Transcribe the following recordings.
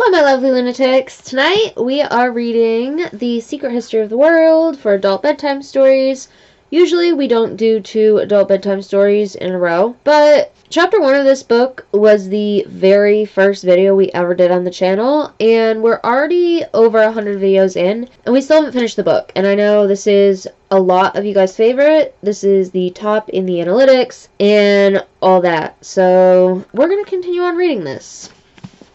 Hello, my lovely lunatics. Tonight we are reading The Secret History of the World for adult bedtime stories. Usually we don't do 2 adult bedtime stories in a row, but chapter 1 of this book was the very first video we ever did on the channel, and we're already over 100 videos in, and we still haven't finished the book. And I know this is a lot of you guys' favorite. This is the top in the analytics and all that. So we're going to continue on reading this.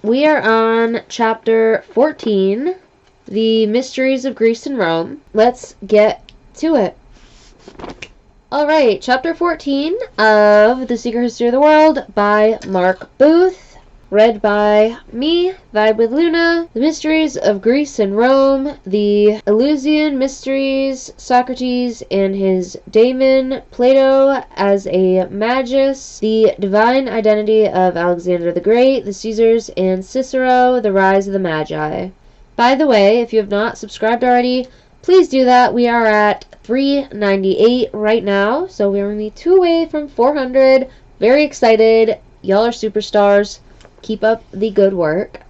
We are on chapter 14, The Mysteries of Greece and Rome. Let's get to it. Alright, chapter 14 of The Secret History of the World by Mark Booth. Read by me, Vibewithluna. The Mysteries of Greece and Rome, the Eleusinian Mysteries, Socrates and his daemon, Plato as a magus, the divine identity of Alexander the Great, the Caesars and Cicero, the rise of the Magi. By the way, if you have not subscribed already, please do that. We are at 398 right now, so we're only 2 away from 400. Very excited. Y'all are superstars. Keep up the good work.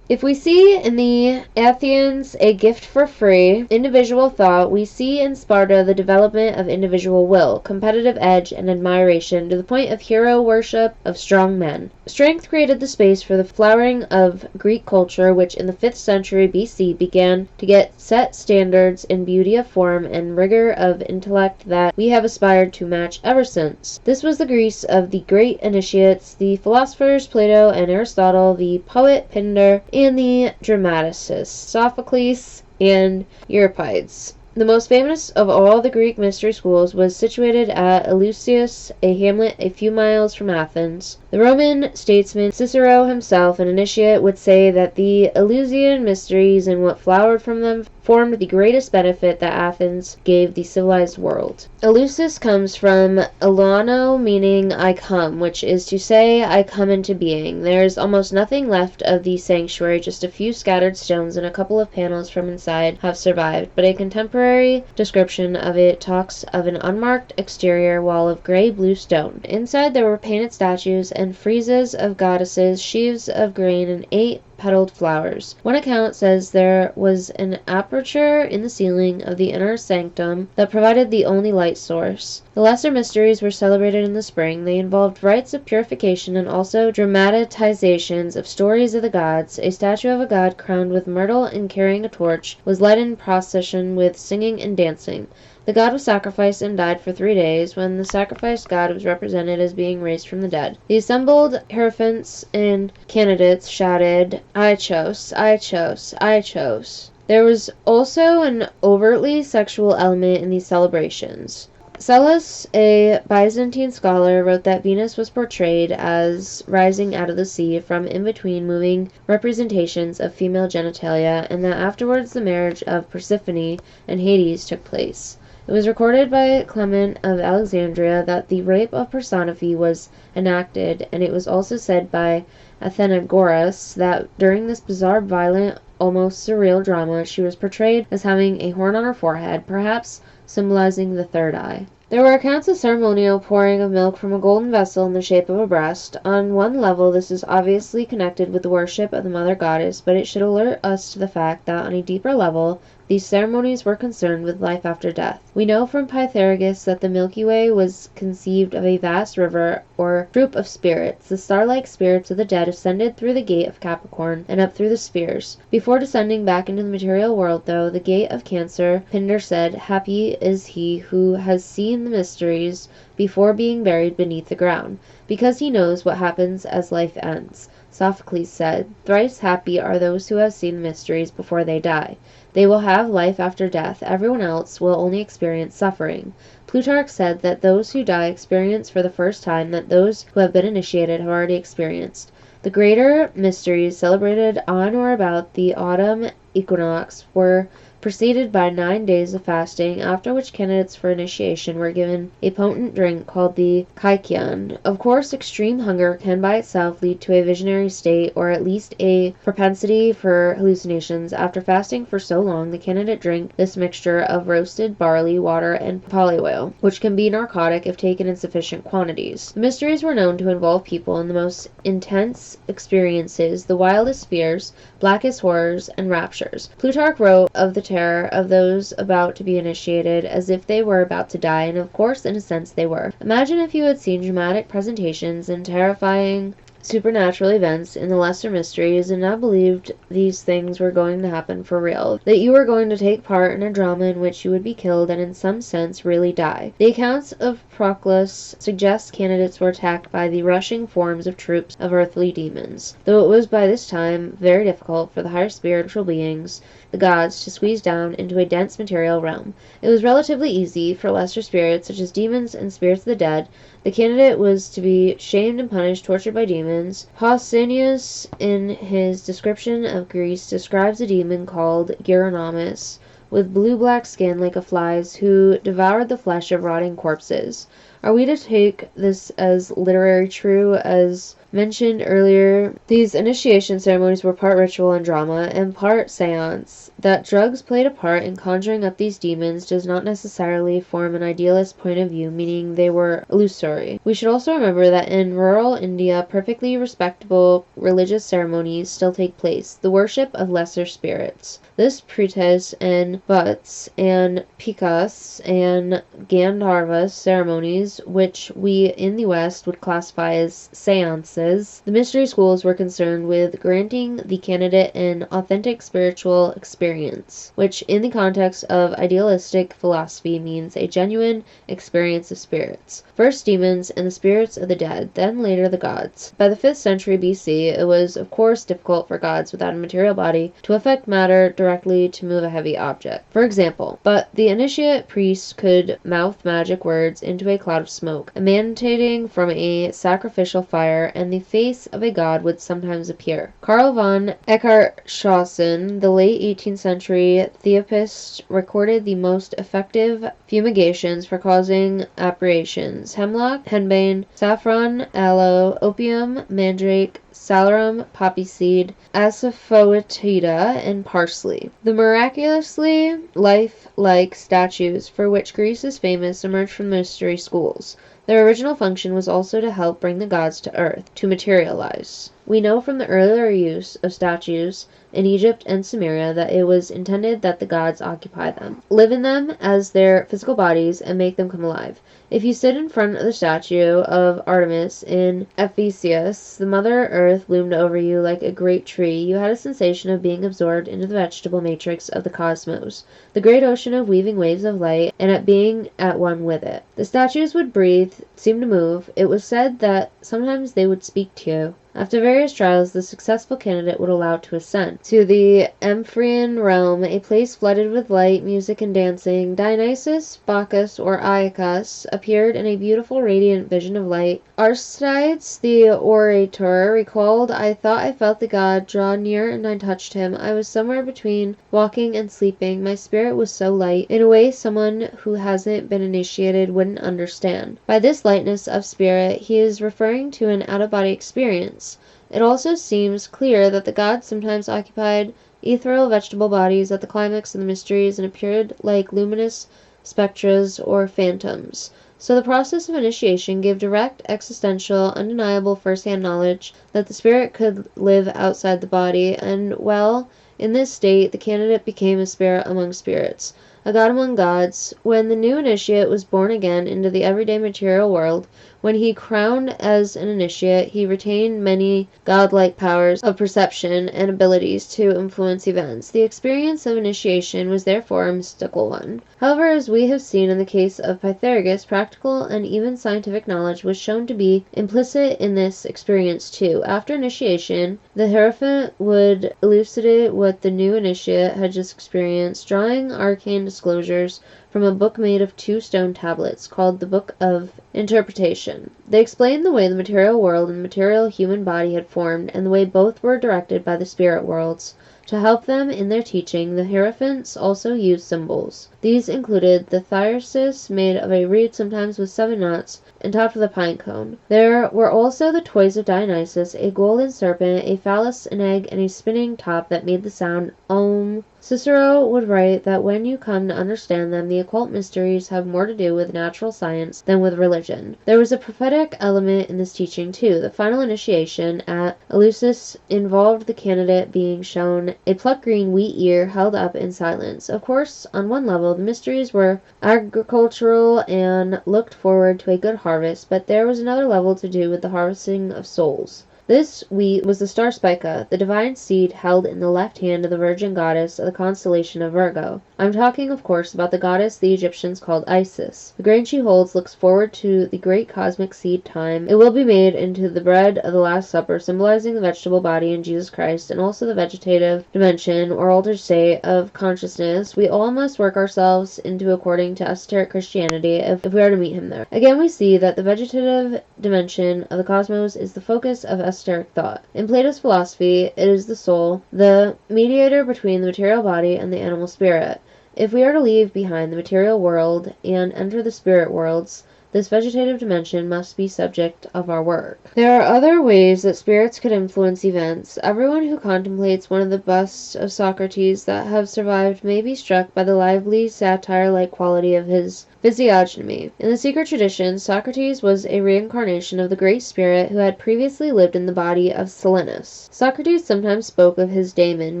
If we see in the Athenians a gift for free, individual thought, we see in Sparta the development of individual will, competitive edge, and admiration to the point of hero worship of strong men. Strength created the space for the flowering of Greek culture, which in the 5th century BC began to get set standards in beauty of form and rigor of intellect that we have aspired to match ever since. This was the Greece of the great initiates, the philosophers Plato and Aristotle, the poet Pindar, and the dramaticists Sophocles and Euripides. The most famous of all the Greek mystery schools was situated at Eleusis, a hamlet a few miles from Athens. The Roman statesman Cicero himself, an initiate, would say that the Eleusinian mysteries and what flowered from them formed the greatest benefit that Athens gave the civilized world. Eleusis comes from Elano, meaning I come, which is to say I come into being. There is almost nothing left of the sanctuary, just a few scattered stones and a couple of panels from inside have survived, but a contemporary description of it talks of an unmarked exterior wall of gray-blue stone. Inside there were painted statues and friezes of goddesses, sheaves of grain, and 8 petaled flowers. One account says there was an aperture in the ceiling of the inner sanctum that provided the only light source. The lesser mysteries were celebrated in the spring. They involved rites of purification and also dramatizations of stories of the gods. A statue of a god crowned with myrtle and carrying a torch was led in procession with singing and dancing. The god was sacrificed and died for 3 days, when the sacrificed god was represented as being raised from the dead. The assembled hierophants and candidates shouted, I chose, I chose, I chose. There was also an overtly sexual element in these celebrations. Psellus, a Byzantine scholar, wrote that Venus was portrayed as rising out of the sea from in between moving representations of female genitalia, and that afterwards the marriage of Persephone and Hades took place. It was recorded by Clement of Alexandria that the rape of Persephone was enacted, and it was also said by Athenagoras that during this bizarre, violent, almost surreal drama, she was portrayed as having a horn on her forehead, perhaps symbolizing the third eye. There were accounts of ceremonial pouring of milk from a golden vessel in the shape of a breast. On one level, this is obviously connected with the worship of the mother goddess, but it should alert us to the fact that on a deeper level, these ceremonies were concerned with life after death. We know from Pythagoras that the Milky Way was conceived of a vast river or troop of spirits. The star-like spirits of the dead ascended through the gate of Capricorn and up through the spheres. Before descending back into the material world, though, the gate of Cancer, Pindar said, happy is he who has seen the mysteries before being buried beneath the ground, because he knows what happens as life ends. Sophocles said, thrice happy are those who have seen the mysteries before they die. They will have life after death. Everyone else will only experience suffering. Plutarch said that those who die experience for the first time that those who have been initiated have already experienced. The greater mysteries celebrated on or about the autumn equinox were preceded by 9 days of fasting, after which candidates for initiation were given a potent drink called the kaikyan. Of course, extreme hunger can by itself lead to a visionary state, or at least a propensity for hallucinations. After fasting for so long, the candidate drank this mixture of roasted barley, water, and papalia oil, which can be narcotic if taken in sufficient quantities. The mysteries were known to involve people in the most intense experiences, the wildest fears, blackest horrors, and raptures. Plutarch wrote of the terror of those about to be initiated as if they were about to die, and of course, in a sense, they were. Imagine if you had seen dramatic presentations and terrifying supernatural events in the lesser mysteries and now believed these things were going to happen for real, that you were going to take part in a drama in which you would be killed and in some sense really die. The accounts of Proclus suggest candidates were attacked by the rushing forms of troops of earthly demons, though it was by this time very difficult for the higher spiritual beings, the gods, to squeeze down into a dense material realm. It was relatively easy for lesser spirits, such as demons and spirits of the dead. The candidate was to be shamed and punished, tortured by demons. Pausanias, in his description of Greece, describes a demon called Gyronomus, with blue-black skin like a fly's, who devoured the flesh of rotting corpses. Are we to take this as literary true? As mentioned earlier, these initiation ceremonies were part ritual and drama, and part seance. That drugs played a part in conjuring up these demons does not necessarily form an idealist point of view, meaning they were illusory. We should also remember that in rural India, perfectly respectable religious ceremonies still take place, the worship of lesser spirits. This Pretas and Butts and Pikas and Gandharva ceremonies, which we in the West would classify as seances, the mystery schools were concerned with granting the candidate an authentic spiritual experience, which in the context of idealistic philosophy means a genuine experience of spirits. First demons and the spirits of the dead, then later the gods. By the 5th century BC, it was of course difficult for gods without a material body to affect matter directly to move a heavy object, for example, but the initiate priest could mouth magic words into a cloud of smoke, emanating from a sacrificial fire, and the face of a god would sometimes appear. Karl von Eckartshausen, the late 18th century theosophist, recorded the most effective fumigations for causing apparitions: hemlock, henbane, saffron, aloe, opium, mandrake, salarum, poppy seed, asafoetida, and parsley. The miraculously life-like statues for which Greece is famous emerged from the mystery schools. Their original function was also to help bring the gods to earth, to materialize. We know from the earlier use of statues in Egypt and Sumeria that it was intended that the gods occupy them, live in them as their physical bodies, and make them come alive. If you stood in front of the statue of Artemis in Ephesus, the Mother Earth loomed over you like a great tree. You had a sensation of being absorbed into the vegetable matrix of the cosmos, the great ocean of weaving waves of light, and at being at one with it. The statues would breathe, seem to move. It was said that sometimes they would speak to you. After various trials, the successful candidate would allow to ascend to the Empyrean realm, a place flooded with light, music, and dancing. Dionysus, Bacchus, or Iacchus appeared in a beautiful radiant vision of light. Aristides, the orator, recalled, "I thought I felt the god draw near and I touched him. I was somewhere between walking and sleeping. My spirit was so light, in a way someone who hasn't been initiated wouldn't understand." By this lightness of spirit, he is referring to an out-of-body experience. It also seems clear that the gods sometimes occupied ethereal vegetable bodies at the climax of the mysteries and appeared like luminous spectres or phantoms. So the process of initiation gave direct, existential, undeniable first-hand knowledge that the spirit could live outside the body, and well, in this state the candidate became a spirit among spirits, a god among gods. When the new initiate was born again into the everyday material world, when he crowned as an initiate, he retained many godlike powers of perception and abilities to influence events. The experience of initiation was therefore a mystical one. However, as we have seen in the case of Pythagoras, practical and even scientific knowledge was shown to be implicit in this experience too. After initiation, the Hierophant would elucidate what the new initiate had just experienced, drawing arcane disclosures from a book made of 2 stone tablets, called the Book of Interpretation. They explained the way the material world and the material human body had formed, and the way both were directed by the spirit worlds. To help them in their teaching, the Hierophants also used symbols. These included the thyrsus, made of a reed sometimes with 7 knots, and topped with a pine cone. There were also the toys of Dionysus, a golden serpent, a phallus, an egg, and a spinning top that made the sound Om. Cicero would write that when you come to understand them, the occult mysteries have more to do with natural science than with religion. There was a prophetic element in this teaching too. The final initiation at Eleusis involved the candidate being shown a plucked green wheat ear held up in silence. Of course, on one level, the mysteries were agricultural and looked forward to a good harvest, but there was another level to do with the harvesting of souls. This wheat was the star Spica, the divine seed held in the left hand of the virgin goddess of the constellation of Virgo. I'm talking, of course, about the goddess the Egyptians called Isis. The grain she holds looks forward to the great cosmic seed time. It will be made into the bread of the Last Supper, symbolizing the vegetable body in Jesus Christ, and also the vegetative dimension, or altered state, of consciousness we all must work ourselves into according to esoteric Christianity if we are to meet him there. Again, we see that the vegetative dimension of the cosmos is the focus of esoteric thought. In Plato's philosophy, it is the soul, the mediator between the material body and the animal spirit. If we are to leave behind the material world and enter the spirit worlds, this vegetative dimension must be subject of our work. There are other ways that spirits could influence events. Everyone who contemplates one of the busts of Socrates that have survived may be struck by the lively satire-like quality of his physiognomy. In the secret tradition, Socrates was a reincarnation of the great spirit who had previously lived in the body of Silenus. Socrates sometimes spoke of his daemon,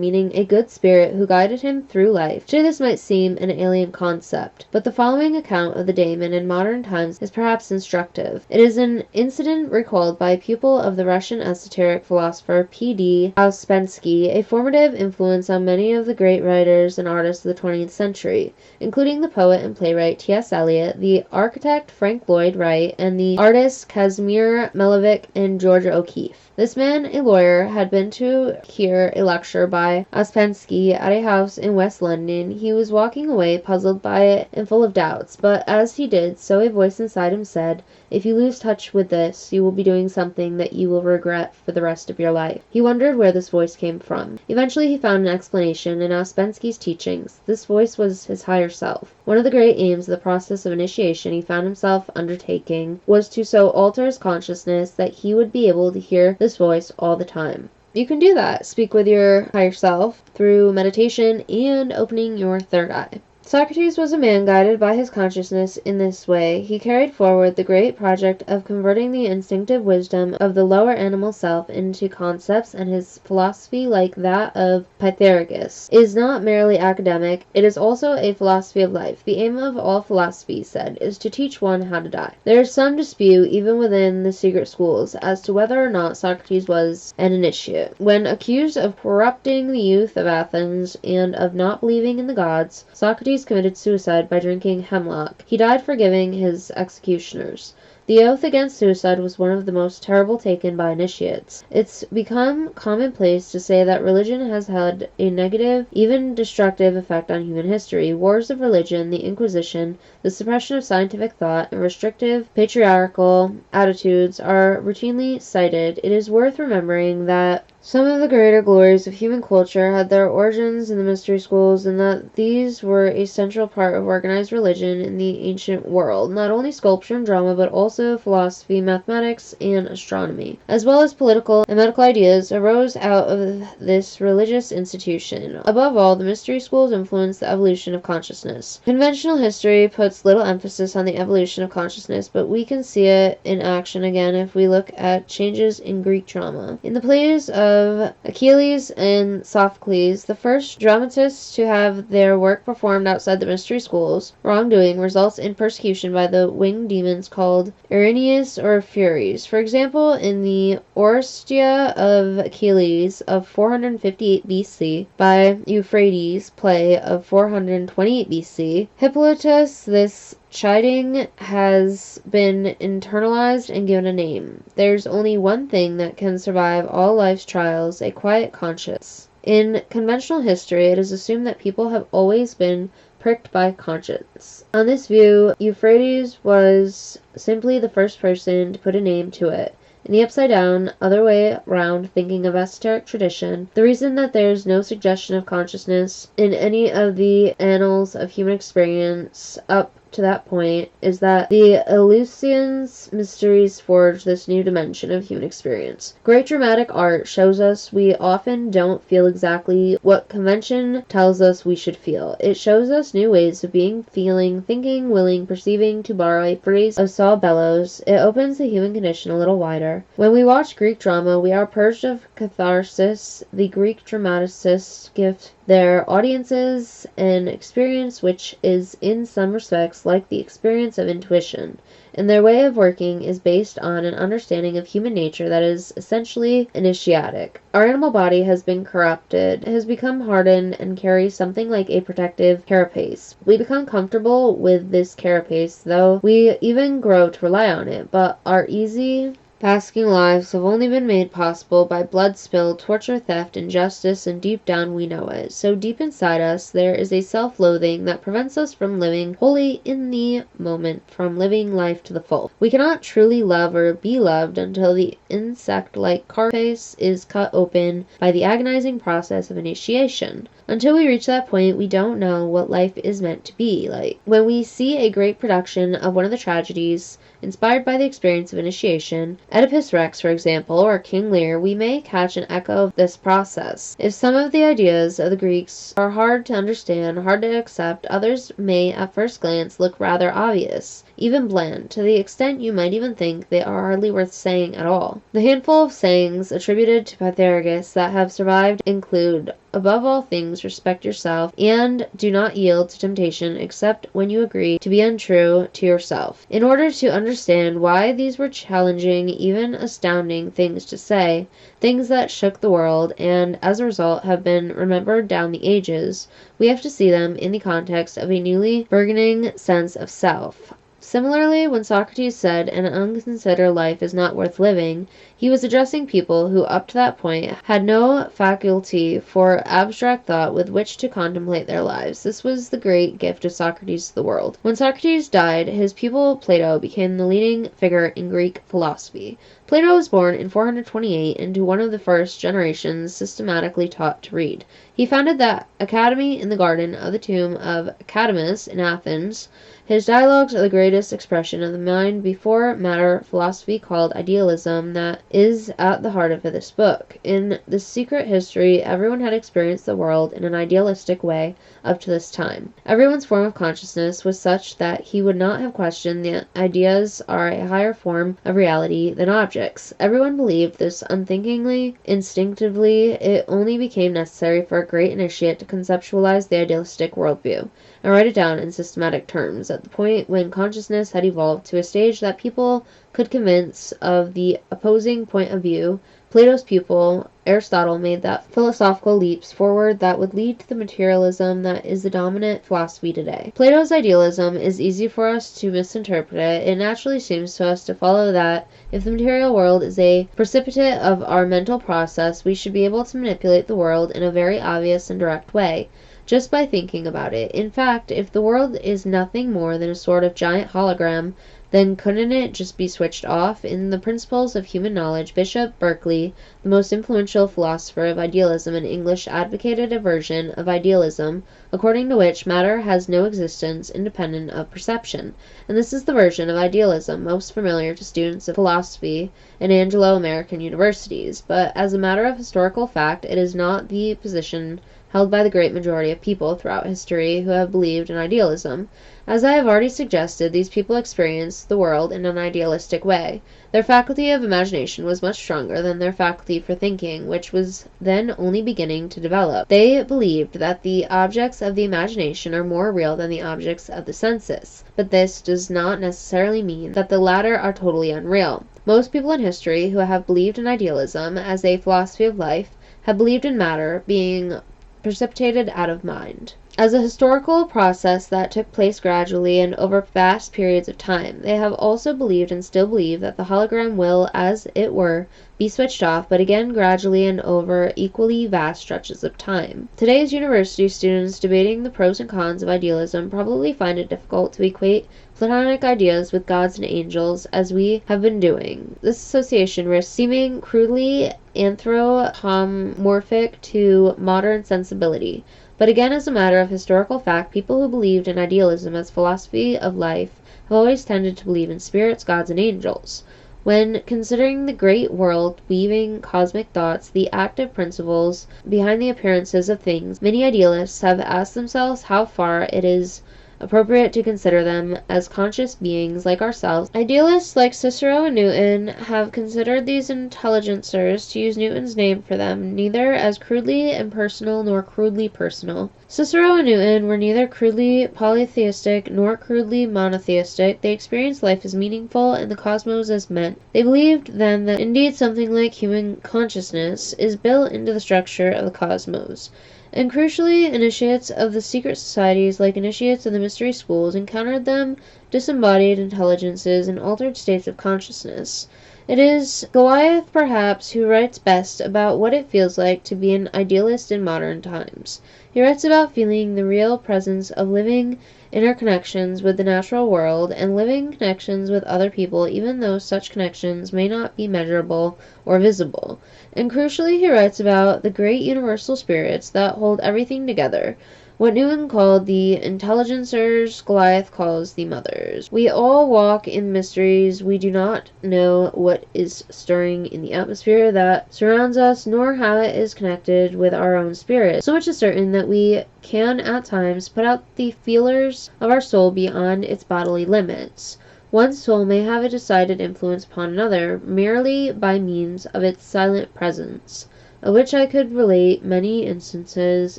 meaning a good spirit who guided him through life. Today this might seem an alien concept, but the following account of the daemon in modern times is perhaps instructive. It is an incident recalled by a pupil of the Russian esoteric philosopher P.D. Ouspensky, a formative influence on many of the great writers and artists of the 20th century, including the poet and playwright T.S. Eliot, the architect Frank Lloyd Wright, and the artists Kazimir Malevich and Georgia O'Keeffe. This man, a lawyer, had been to hear a lecture by Ouspensky at a house in West London. He was walking away, puzzled by it and full of doubts, but as he did so, a voice inside him said, "If you lose touch with this, you will be doing something that you will regret for the rest of your life." He wondered where this voice came from. Eventually he found an explanation in Ouspensky's teachings. This voice was his higher self. One of the great aims of the process of initiation he found himself undertaking was to so alter his consciousness that he would be able to hear this voice all the time. You can do that. Speak with your higher self through meditation and opening your third eye. Socrates was a man guided by his consciousness in this way. He carried forward the great project of converting the instinctive wisdom of the lower animal self into concepts, and his philosophy, like that of Pythagoras, is not merely academic, it is also a philosophy of life. The aim of all philosophy, he said, is to teach one how to die. There is some dispute, even within the secret schools, as to whether or not Socrates was an initiate. When accused of corrupting the youth of Athens and of not believing in the gods, Socrates committed suicide by drinking hemlock. He died forgiving his executioners. The oath against suicide was one of the most terrible taken by initiates. It's become commonplace to say that religion has had a negative, even destructive effect on human history. Wars of religion, the Inquisition, the suppression of scientific thought, and restrictive, patriarchal attitudes are routinely cited. It is worth remembering that some of the greater glories of human culture had their origins in the mystery schools, and that these were a central part of organized religion in the ancient world. Not only sculpture and drama, but also philosophy, mathematics, and astronomy, as well as political and medical ideas, arose out of this religious institution. Above all, the mystery schools influenced the evolution of consciousness. Conventional history puts little emphasis on the evolution of consciousness, but we can see it in action again if we look at changes in Greek drama. In the plays of Achilles and Sophocles, the first dramatists to have their work performed outside the mystery schools, wrongdoing results in persecution by the winged demons called Erinyes or Furies. For example, in the Oresteia of Achilles of 458 BC by Euphrates play of 428 BC, Hippolytus, this chiding has been internalized and given a name. There's only one thing that can survive all life's trials, a quiet conscience. In conventional history, it is assumed that people have always been pricked by conscience. On this view, Euphrates was simply the first person to put a name to it. In the upside-down, other way round thinking of esoteric tradition, the reason that there's no suggestion of consciousness in any of the annals of human experience up to that point is that the Eleusinian mysteries forge this new dimension of human experience. Great dramatic art shows us we often don't feel exactly what convention tells us we should feel. It shows us new ways of being, feeling, thinking, willing, perceiving, to borrow a phrase of Saul Bellows. It opens the human condition a little wider. When we watch Greek drama, we are purged of catharsis. The Greek dramaticists give their audiences an experience which is in some respects like the experience of intuition, and their way of working is based on an understanding of human nature that is essentially initiatic. Our animal body has been corrupted, has become hardened, and carries something like a protective carapace. We become comfortable with this carapace, though we even grow to rely on it, but our easy basking lives have only been made possible by blood spilled, torture, theft, injustice, and deep down we know it. So deep inside us there is a self-loathing that prevents us from living wholly in the moment, from living life to the full. We cannot truly love or be loved until the insect-like carapace is cut open by the agonizing process of initiation. Until we reach that point, we don't know what life is meant to be like. When we see a great production of one of the tragedies inspired by the experience of initiation, Oedipus Rex, for example, or King Lear, we may catch an echo of this process. If some of the ideas of the Greeks are hard to understand, hard to accept, others may at first glance look rather obvious, even bland, to the extent you might even think they are hardly worth saying at all. The handful of sayings attributed to Pythagoras that have survived include, above all things, respect yourself, and do not yield to temptation except when you agree to be untrue to yourself. In order to understand why these were challenging, even astounding things to say, things that shook the world, and as a result have been remembered down the ages, we have to see them in the context of a newly burgeoning sense of self. Similarly, when Socrates said an unconsidered life is not worth living, he was addressing people who up to that point had no faculty for abstract thought with which to contemplate their lives. This was the great gift of Socrates to the world. When Socrates died, his pupil Plato became the leading figure in Greek philosophy. Plato was born in 428 into one of the first generations systematically taught to read. He founded the academy in the garden of the tomb of Academus in Athens. His dialogues are the greatest expression of the mind before matter philosophy called idealism that is at the heart of this book. In The Secret History, everyone had experienced the world in an idealistic way up to this time. Everyone's form of consciousness was such that he would not have questioned that ideas are a higher form of reality than objects. Everyone believed this unthinkingly, instinctively. It only became necessary for a great initiate to conceptualize the idealistic worldview and write it down in systematic terms at the point when consciousness had evolved to a stage that people could convince of the opposing point of view. Plato's pupil, Aristotle, made that philosophical leaps forward that would lead to the materialism that is the dominant philosophy today. Plato's idealism is easy for us to misinterpret it. It naturally seems to us to follow that if the material world is a precipitate of our mental process, we should be able to manipulate the world in a very obvious and direct way, just by thinking about it. In fact, if the world is nothing more than a sort of giant hologram, then couldn't it just be switched off? In the Principles of Human Knowledge, Bishop Berkeley, the most influential philosopher of idealism in English, advocated a version of idealism according to which matter has no existence independent of perception. And this is the version of idealism most familiar to students of philosophy in Anglo-American universities. But as a matter of historical fact, it is not the position held by the great majority of people throughout history who have believed in idealism. As I have already suggested, these people experienced the world in an idealistic way. Their faculty of imagination was much stronger than their faculty for thinking, which was then only beginning to develop. They believed that the objects of the imagination are more real than the objects of the senses, but this does not necessarily mean that the latter are totally unreal. Most people in history who have believed in idealism as a philosophy of life have believed in matter being precipitated out of mind. as a historical process that took place gradually and over vast periods of time. They have also believed and still believe that the hologram will, as it were, be switched off, but again gradually and over equally vast stretches of time. Today's university students debating the pros and cons of idealism probably find it difficult to equate Platonic ideas with gods and angels, as we have been doing. This association risks seeming crudely anthropomorphic to modern sensibility. But again, as a matter of historical fact, people who believed in idealism as philosophy of life have always tended to believe in spirits, gods, and angels. When considering the great world weaving cosmic thoughts, the active principles behind the appearances of things, many idealists have asked themselves how far it is appropriate to consider them as conscious beings like ourselves. Idealists like Cicero and Newton have considered these intelligencers, to use Newton's name for them, neither as crudely impersonal nor crudely personal. Cicero and Newton were neither crudely polytheistic nor crudely monotheistic. They experienced life as meaningful and the cosmos as meant. They believed then that indeed something like human consciousness is built into the structure of the cosmos. And crucially, initiates of the secret societies, like initiates of the mystery schools, encountered them disembodied intelligences and altered states of consciousness. It is Goliath, perhaps, who writes best about what it feels like to be an idealist in modern times. He writes about feeling the real presence of living interconnections with the natural world and living connections with other people, even though such connections may not be measurable or visible. And crucially, he writes about the great universal spirits that hold everything together. What Newton called the intelligencers, Goliath calls the mothers. We all walk in mysteries. We do not know what is stirring in the atmosphere that surrounds us, nor how it is connected with our own spirit. So much is certain that we can at times put out the feelers of our soul beyond its bodily limits. One soul may have a decided influence upon another, merely by means of its silent presence, of which I could relate many instances.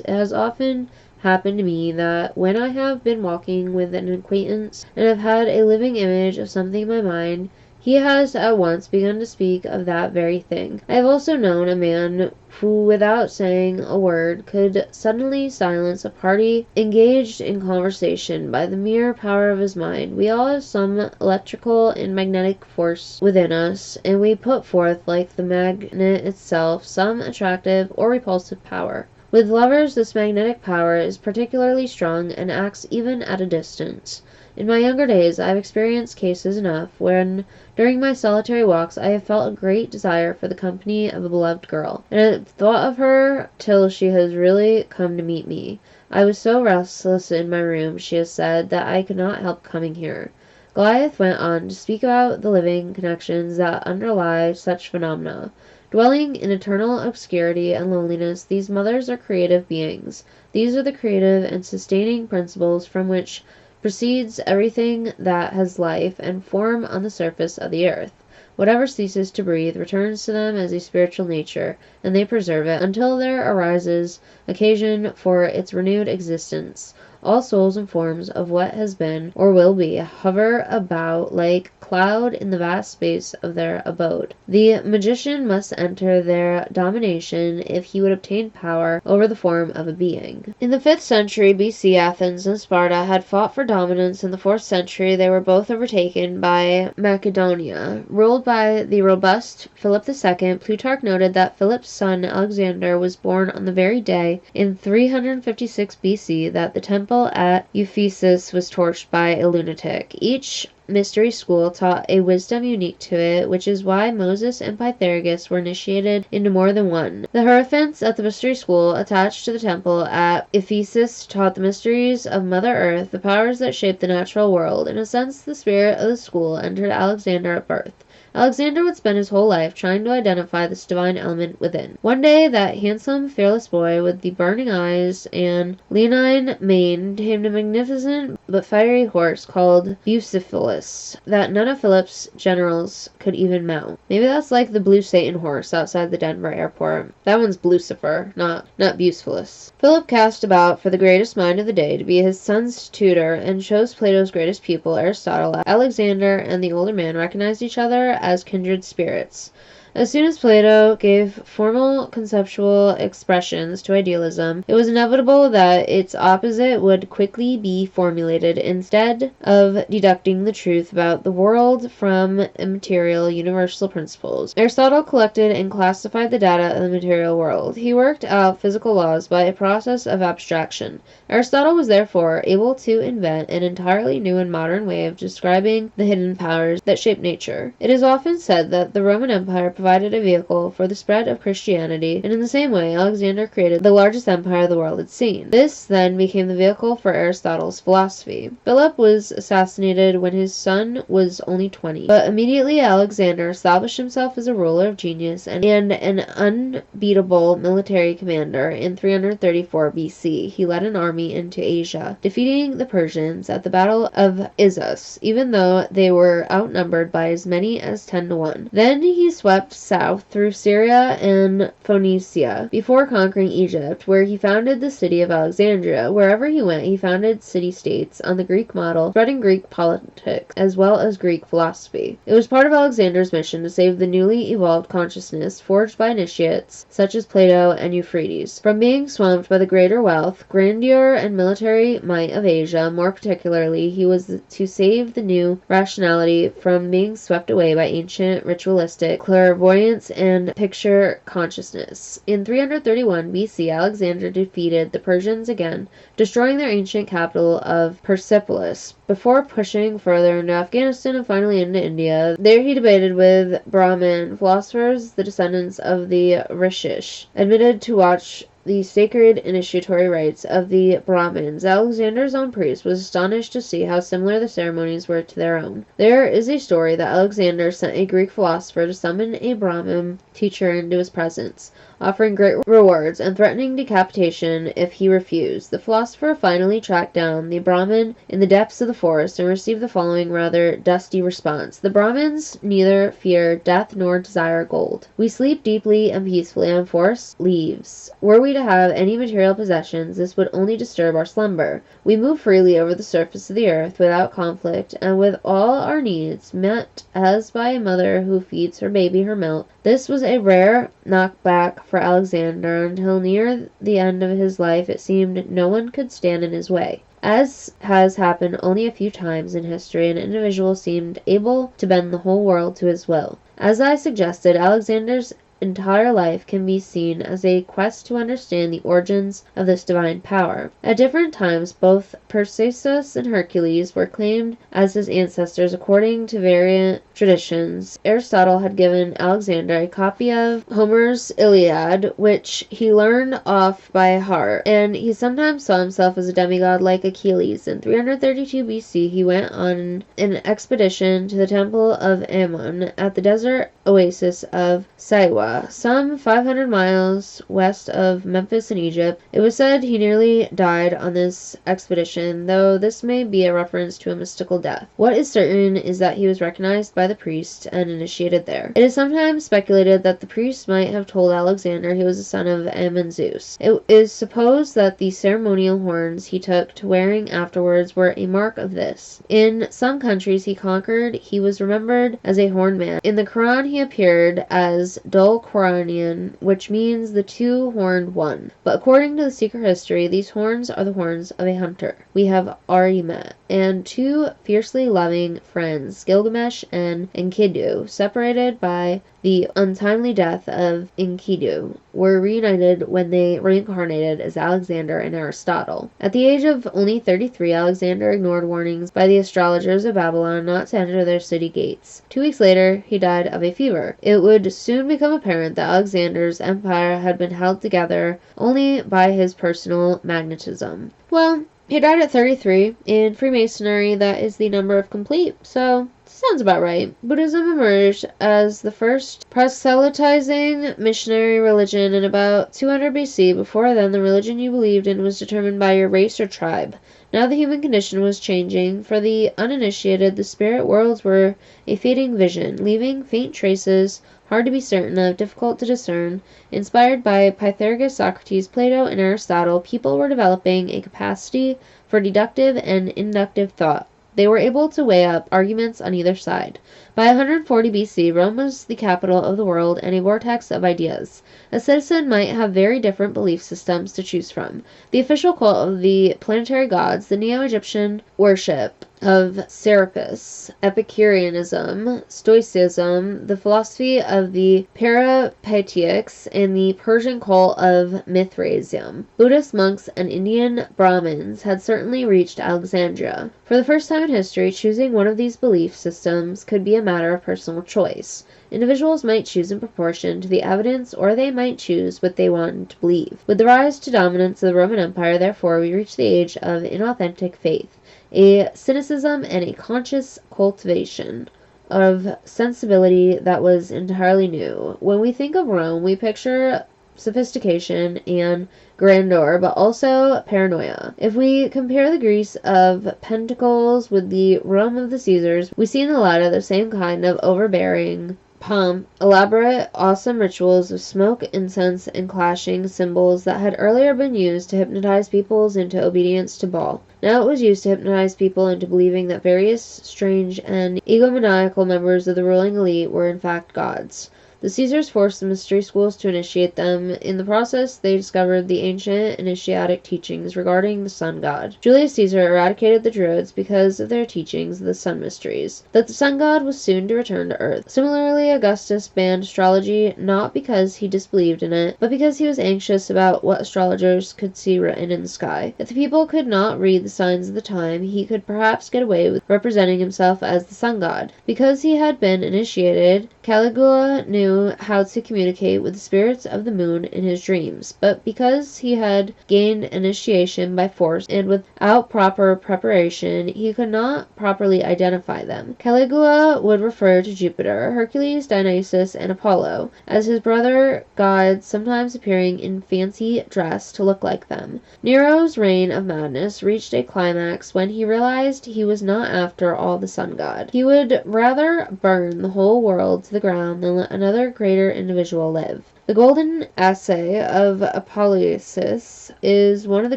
It has often happened to me that when I have been walking with an acquaintance and have had a living image of something in my mind, he has at once begun to speak of that very thing. I have also known a man who, without saying a word, could suddenly silence a party engaged in conversation by the mere power of his mind. We all have some electrical and magnetic force within us, and we put forth, like the magnet itself, some attractive or repulsive power. With lovers, this magnetic power is particularly strong and acts even at a distance. In my younger days, I have experienced cases enough when, during my solitary walks, I have felt a great desire for the company of a beloved girl, and have thought of her till she has really come to meet me. I was so restless in my room, she has said, that I could not help coming here. Goliath went on to speak about the living connections that underlie such phenomena. Dwelling in eternal obscurity and loneliness, these mothers are creative beings. These are the creative and sustaining principles from which proceeds everything that has life and form on the surface of the earth. Whatever ceases to breathe returns to them as a spiritual nature, and they preserve it until there arises occasion for its renewed existence. All souls and forms of what has been or will be hover about like cloud in the vast space of their abode. The magician must enter their domination if he would obtain power over the form of a being. In the 5th century BC, Athens and Sparta had fought for dominance. In the 4th century, they were both overtaken by Macedonia. Ruled by the robust Philip II, Plutarch noted that Philip's son Alexander was born on the very day in 356 BC that the temple at Ephesus was torched by a lunatic. Each mystery school taught a wisdom unique to it, which is why Moses and Pythagoras were initiated into more than one. The Hierophants at the mystery school attached to the temple at Ephesus taught the mysteries of Mother Earth, the powers that shape the natural world. In a sense, the spirit of the school entered Alexander at birth. Alexander would spend his whole life trying to identify this divine element within. One day, that handsome, fearless boy with the burning eyes and leonine mane tamed a magnificent but fiery horse called Bucephalus that none of Philip's generals could even mount. Maybe that's like the Blue Satan horse outside the Denver airport. That one's Lucifer, not Bucephalus. Philip cast about for the greatest mind of the day to be his son's tutor and chose Plato's greatest pupil, Aristotle. Alexander and the older man recognized each other as kindred spirits. As soon as Plato gave formal conceptual expressions to idealism, it was inevitable that its opposite would quickly be formulated instead of deducting the truth about the world from immaterial universal principles. Aristotle collected and classified the data of the material world. He worked out physical laws by a process of abstraction. Aristotle was therefore able to invent an entirely new and modern way of describing the hidden powers that shape nature. It is often said that the Roman Empire provided a vehicle for the spread of Christianity, and in the same way Alexander created the largest empire the world had seen. This then became the vehicle for Aristotle's philosophy. Philip was assassinated when his son was only 20, but immediately Alexander established himself as a ruler of genius and an unbeatable military commander. In 334 BC, he led an army into Asia, defeating the Persians at the Battle of Issus, even though they were outnumbered by as many as 10 to 1. Then he swept south through Syria and Phoenicia, before conquering Egypt, where he founded the city of Alexandria. Wherever he went, he founded city-states on the Greek model, spreading Greek politics as well as Greek philosophy. It was part of Alexander's mission to save the newly evolved consciousness forged by initiates such as Plato and Euphrates from being swamped by the greater wealth, grandeur, and military might of Asia. More particularly, he was to save the new rationality from being swept away by ancient ritualistic clairvoyance and picture consciousness. In 331 BC, Alexander defeated the Persians again, destroying their ancient capital of Persepolis, before pushing further into Afghanistan and finally into India. There he debated with Brahmin philosophers, the descendants of the Rishish, admitted to watch the sacred initiatory rites of the Brahmins. Alexander's own priest was astonished to see how similar the ceremonies were to their own. There is a story that Alexander sent a Greek philosopher to summon a Brahmin teacher into his presence, offering great rewards and threatening decapitation if he refused. The philosopher finally tracked down the Brahmin in the depths of the forest and received the following rather dusty response: "The Brahmins neither fear death nor desire gold. We sleep deeply and peacefully on forest leaves. Were we to have any material possessions, this would only disturb our slumber. We move freely over the surface of the earth without conflict, and with all our needs met as by a mother who feeds her baby her milk." This was a rare knockback for Alexander. Until near the end of his life, it seemed no one could stand in his way. As has happened only a few times in history, an individual seemed able to bend the whole world to his will. As I suggested, Alexander's entire life can be seen as a quest to understand the origins of this divine power. At different times, both Perseus and Hercules were claimed as his ancestors according to variant traditions. Aristotle had given Alexander a copy of Homer's Iliad, which he learned off by heart, and he sometimes saw himself as a demigod like Achilles. In 332 BC, he went on an expedition to the temple of Ammon at the desert oasis of Siwa, some 500 miles west of Memphis in Egypt. It was said he nearly died on this expedition, though this may be a reference to a mystical death. What is certain is that he was recognized by the priest and initiated there. It is sometimes speculated that the priest might have told Alexander he was the son of Ammon Zeus. It is supposed that the ceremonial horns he took to wearing afterwards were a mark of this. In some countries he conquered, he was remembered as a horned man. In the Quran he appeared as Dul Quranian, which means the two-horned one. But according to the secret history, these horns are the horns of a hunter we have already met, and two fiercely loving friends, Gilgamesh and Enkidu, separated by the untimely death of Enkidu, were reunited when they reincarnated as Alexander and Aristotle. At the age of only 33, Alexander ignored warnings by the astrologers of Babylon not to enter their city gates. 2 weeks later, he died of a fever. It would soon become apparent that Alexander's empire had been held together only by his personal magnetism. Well, he died at 33. In Freemasonry, that is the number of complete, so sounds about right. Buddhism emerged as the first proselytizing missionary religion in about 200 BC. Before then, the religion you believed in was determined by your race or tribe. Now the human condition was changing. For the uninitiated, the spirit worlds were a fading vision, leaving faint traces, hard to be certain of, difficult to discern. Inspired by Pythagoras, Socrates, Plato, and Aristotle, people were developing a capacity for deductive and inductive thought. they were able to weigh up arguments on either side. By 140 BC, Rome was the capital of the world and a vortex of ideas. A citizen might have very different belief systems to choose from. The official cult of the planetary gods, the Neo-Egyptian worship of Serapis, Epicureanism, Stoicism, the philosophy of the Peripatetics, and the Persian cult of Mithraism. Buddhist monks and Indian Brahmins had certainly reached Alexandria. For the first time in history, choosing one of these belief systems could be a matter of personal choice. Individuals might choose in proportion to the evidence, or they might choose what they wanted to believe. With the rise to dominance of the Roman Empire, therefore, we reach the age of inauthentic faith, a cynicism and a conscious cultivation of sensibility that was entirely new. When we think of Rome, we picture sophistication and grandeur, but also paranoia. If we compare the Greece of Pentacles with the Rome of the Caesars, we see in the latter the same kind of overbearing pomp, elaborate, awesome rituals of smoke, incense, and clashing cymbals that had earlier been used to hypnotize peoples into obedience to Baal. Now it was used to hypnotize people into believing that various strange and egomaniacal members of the ruling elite were in fact gods. The Caesars forced the mystery schools to initiate them. In the process, they discovered the ancient initiatic teachings regarding the sun god. Julius Caesar eradicated the Druids because of their teachings of the sun mysteries, that the sun god was soon to return to Earth. Similarly, Augustus banned astrology not because he disbelieved in it, but because he was anxious about what astrologers could see written in the sky. If the people could not read the signs of the time, he could perhaps get away with representing himself as the sun god. Because he had been initiated, Caligula knew how to communicate with the spirits of the moon in his dreams, but because he had gained initiation by force and without proper preparation, he could not properly identify them. Caligula would refer to Jupiter, Hercules, Dionysus, and Apollo as his brother gods, sometimes appearing in fancy dress to look like them. Nero's reign of madness reached a climax when he realized he was not after all the sun god. He would rather burn the whole world to the ground than let another greater individual live. The Golden Essay of Apollonius is one of the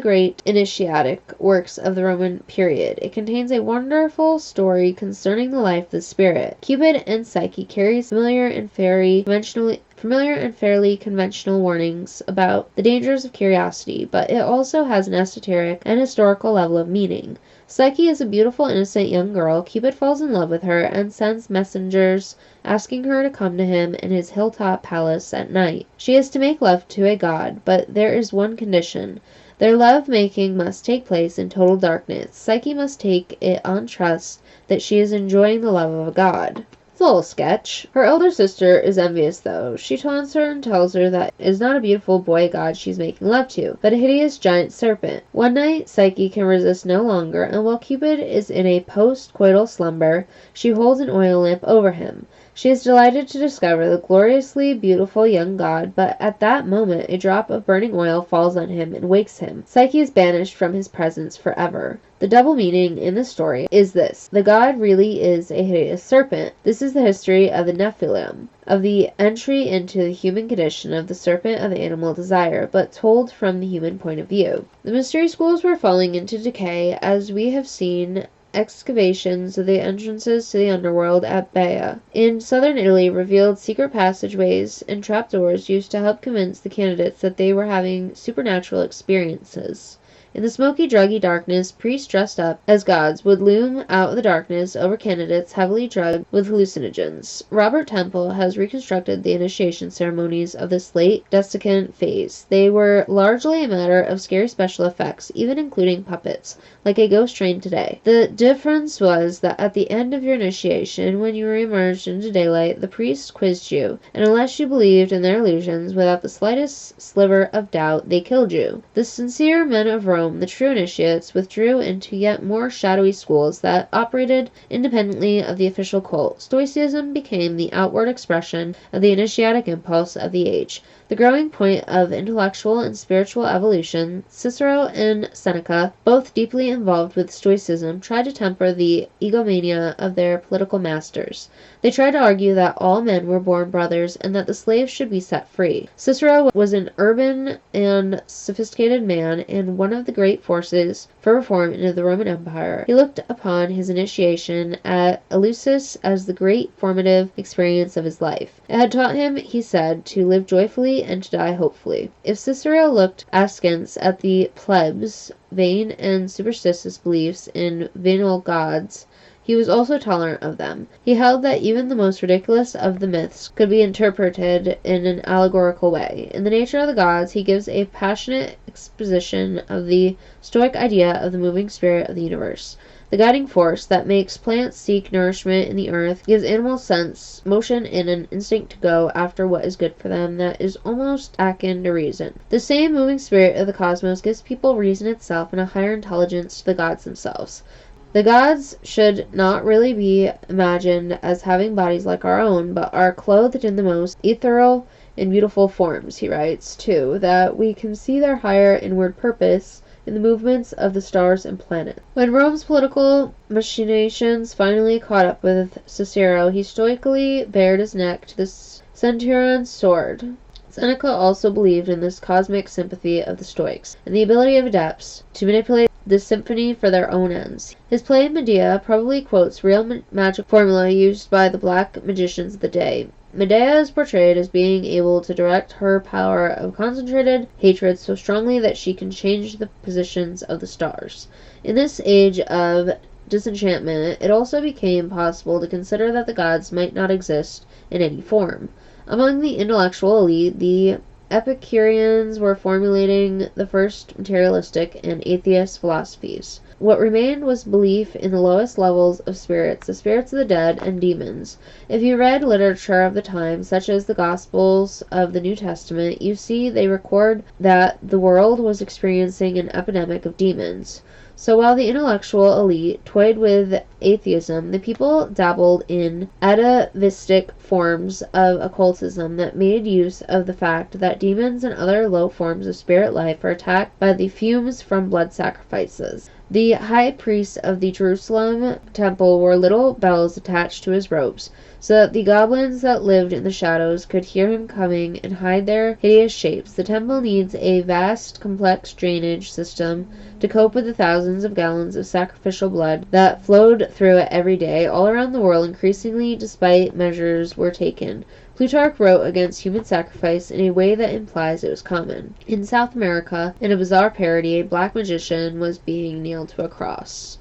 great initiatic works of the Roman period. It contains a wonderful story concerning the life of the spirit. Cupid and Psyche carries familiar and fairly conventional warnings about the dangers of curiosity, but it also has an esoteric and historical level of meaning. Psyche is a beautiful, innocent young girl. Cupid falls in love with her and sends messengers asking her to come to him in his hilltop palace at night. She is to make love to a god, but there is one condition. Their love-making must take place in total darkness. Psyche must take it on trust that she is enjoying the love of a god. It's a little sketch. Her elder sister is envious, though. She taunts her and tells her that it is not a beautiful boy god she's making love to, but a hideous giant serpent. One night, Psyche can resist no longer, and while Cupid is in a post-coital slumber, she holds an oil lamp over him. She is delighted to discover the gloriously beautiful young god, but at that moment a drop of burning oil falls on him and wakes him. Psyche is banished from his presence forever. The double meaning in the story is this: the god really is a hideous serpent. This is the history of the Nephilim, of the entry into the human condition of the serpent of animal desire, but told from the human point of view. The mystery schools were falling into decay, as we have seen. Excavations of the entrances to the underworld at Baia in southern Italy revealed secret passageways and trapdoors used to help convince the candidates that they were having supernatural experiences. In the smoky, druggy darkness, priests dressed up as gods would loom out of the darkness over candidates heavily drugged with hallucinogens. Robert Temple has reconstructed the initiation ceremonies of this late desiccant phase. They were largely a matter of scary special effects, even including puppets, like a ghost train today. The difference was that at the end of your initiation, when you were emerged into daylight, the priest quizzed you, and unless you believed in their illusions without the slightest sliver of doubt, they killed you. The sincere men of Rome, the true initiates, withdrew into yet more shadowy schools that operated independently of the official cult. Stoicism became the outward expression of the initiatic impulse of the age. the growing point of intellectual and spiritual evolution, Cicero and Seneca, both deeply involved with Stoicism, tried to temper the egomania of their political masters. They tried to argue that all men were born brothers and that the slaves should be set free. Cicero was an urban and sophisticated man and one of the great forces for reform into the Roman Empire. He looked upon his initiation at Eleusis as the great formative experience of his life. It had taught him, he said, to live joyfully and to die hopefully. If Cicero looked askance at the plebs' vain and superstitious beliefs in venal gods, he was also tolerant of them. He held that even the most ridiculous of the myths could be interpreted in an allegorical way. In the nature of the gods, he gives a passionate exposition of the Stoic idea of the moving spirit of the universe. The guiding force that makes plants seek nourishment in the earth gives animals sense, motion, and an instinct to go after what is good for them that is almost akin to reason. The same moving spirit of the cosmos gives people reason itself and a higher intelligence to the gods themselves. The gods should not really be imagined as having bodies like our own, but are clothed in the most ethereal and beautiful forms, he writes, too, that we can see their higher inward purpose in the movements of the stars and planets. When Rome's political machinations finally caught up with Cicero, he stoically bared his neck to the centurion's sword. Seneca also believed in this cosmic sympathy of the Stoics, and the ability of adepts to manipulate the symphony for their own ends. His play Medea probably quotes real magic formula used by the black magicians of the day. Medea is portrayed as being able to direct her power of concentrated hatred so strongly that she can change the positions of the stars. In this age of disenchantment, it also became possible to consider that the gods might not exist in any form. Among the intellectual elite, the Epicureans were formulating the first materialistic and atheist philosophies. What remained was belief in the lowest levels of spirits, the spirits of the dead, and demons. If you read literature of the time, such as the Gospels of the New Testament, you see they record that the world was experiencing an epidemic of demons. So while the intellectual elite toyed with atheism, the people dabbled in atavistic forms of occultism that made use of the fact that demons and other low forms of spirit life are attacked by the fumes from blood sacrifices. The high priests of the Jerusalem temple wore little bells attached to his robes, so that the goblins that lived in the shadows could hear him coming and hide their hideous shapes. The temple needs a vast, complex drainage system to cope with the thousands of gallons of sacrificial blood that flowed through it every day. All around the world, increasingly, despite measures were taken. Plutarch wrote against human sacrifice in a way that implies it was common. In South America, in a bizarre parody, a black magician was being nailed to a cross.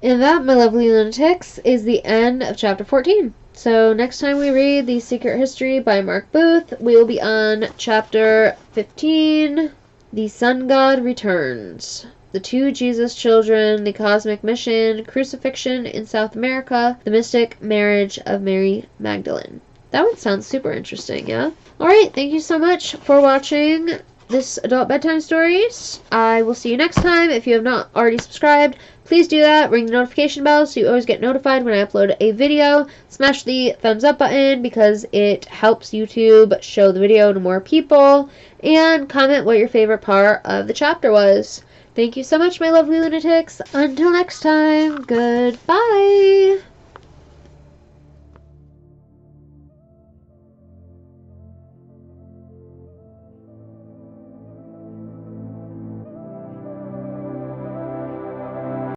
And that, my lovely lunatics, is the end of chapter 14. So next time we read The Secret History by Mark Booth, we will be on chapter 15, The Sun God Returns. The Two Jesus Children, The Cosmic Mission, Crucifixion in South America, The Mystic Marriage of Mary Magdalene. That one sounds super interesting, yeah? Alright, thank you so much for watching this Adult Bedtime Stories. I will see you next time. If you have not already subscribed, please do that. Ring the notification bell so you always get notified when I upload a video. Smash the thumbs up button because it helps YouTube show the video to more people. And comment what your favorite part of the chapter was. Thank you so much, my lovely lunatics. Until next time, goodbye.